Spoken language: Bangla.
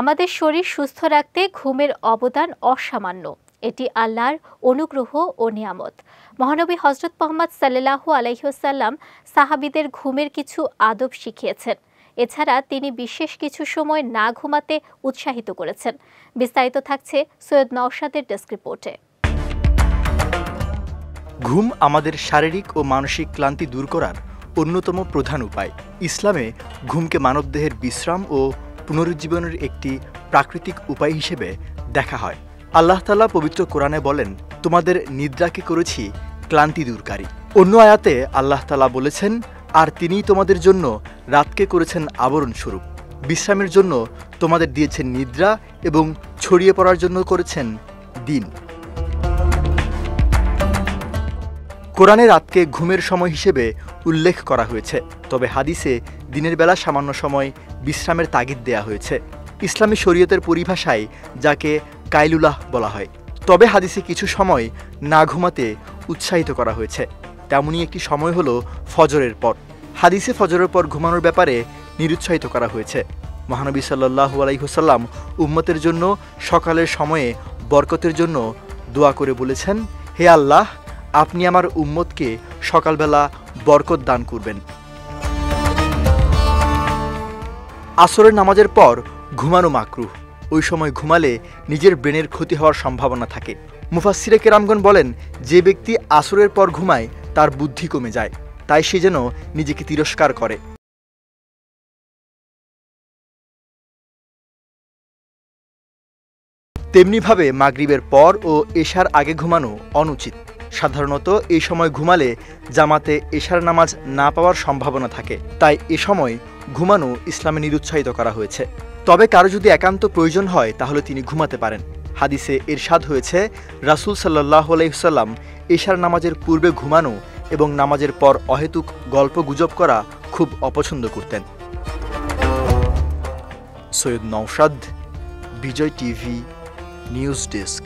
আমাদের শরীর সুস্থ রাখতে ঘুমের অবদান অসামান্য। এটি আল্লাহর অনুগ্রহ ও নিয়ামত। মহানবী হযরত মুহাম্মদ সাল্লাল্লাহু আলাইহি ওয়াসাল্লাম সাহাবীদের ঘুমের কিছু আদব শিখিয়েছেন। এছাড়া তিনি বিশেষ কিছু সময় না ঘুমাতে উৎসাহিত করেছেন। বিস্তারিত থাকছে সৈয়দ নওশাদের ডেস্ক রিপোর্টে। ঘুম আমাদের শারীরিক ও মানসিক ক্লান্তি দূর করার অন্যতম প্রধান উপায়। ইসলামে ঘুমকে মানবদেহের বিশ্রাম ও পুনরুজ্জীবনের একটি প্রাকৃতিক উপায় হিসেবে দেখা হয়। আল্লাহ তাআলা পবিত্র কোরআনে বলেন, তোমাদের নিদ্রাকে করেছি ক্লান্তি দূরকারী। অন্য আয়াতে আল্লাহ তাআলা বলেছেন, আর তিনিই তোমাদের জন্য রাতকে করেছেন আবরণ স্বরূপ। বিশ্রামের জন্য তোমাদের দিয়েছেন নিদ্রা এবং ছড়িয়ে পড়ার জন্য করেছেন দিন। কোরআনে রাতকে ঘুমের সময় হিসেবে উল্লেখ করা হয়েছে, তবে হাদিসে দিনের বেলা সামান্য সময় বিশ্রামের তাগিদ দেয়া হয়েছে। ইসলামী শরীয়তের পরিভাষায় যাকে কাইলুলাহ বলা হয়। তবে হাদিসে কিছু সময় না ঘুমাতে উৎসাহিত করা হয়েছে। তেমনই একটি সময় হলো ফজরের পর। হাদিসে ফজরের পর ঘুমানোর ব্যাপারে নিরুৎসাহিত করা হয়েছে। মহানবী সাল্লাল্লাহু আলাইহি ওয়াসাল্লাম উম্মতের জন্য সকালের সময়ে বরকতের জন্য দোয়া করে বলেছেন, হে আল্লাহ, আপনি আমার উম্মতকে সকালবেলা বরকত দান করবেন। আসরের নামাজের পর ঘুমানো মাকরুহ। ওই সময় ঘুমালে নিজের ব্রেনের ক্ষতি হওয়ার সম্ভাবনা থাকে। মুফাসসিরে কেরামগণ বলেন, যে ব্যক্তি আসরের পর ঘুমায় তার বুদ্ধি কমে যায়, তাই সে যেন নিজেকে তিরস্কার করে। তেমনিভাবে মাগরিবের পর ও এশার আগে ঘুমানো অনুচিত। সাধারণত এই সময় ঘুমালে জামাতে এশার নামাজ না পাওয়ার সম্ভাবনা থাকে, তাই এ সময় ঘুমানো ইসলামে নিরুৎসাহিত করা হয়েছে। তবে কারো যদি একান্ত প্রয়োজন হয় তাহলে তিনি ঘুমাতে পারেন। হাদিসে ইরশাদ হয়েছে, রাসূল সাল্লাল্লাহু আলাইহি ওয়াসাল্লাম এশার নামাজের পূর্বে ঘুমানো এবং নামাজের পর অহেতুক গল্প গুজব করা খুব অপছন্দ করতেন। সৈয়দ নওশাদ, বিজয় টিভি নিউজ ডেস্ক।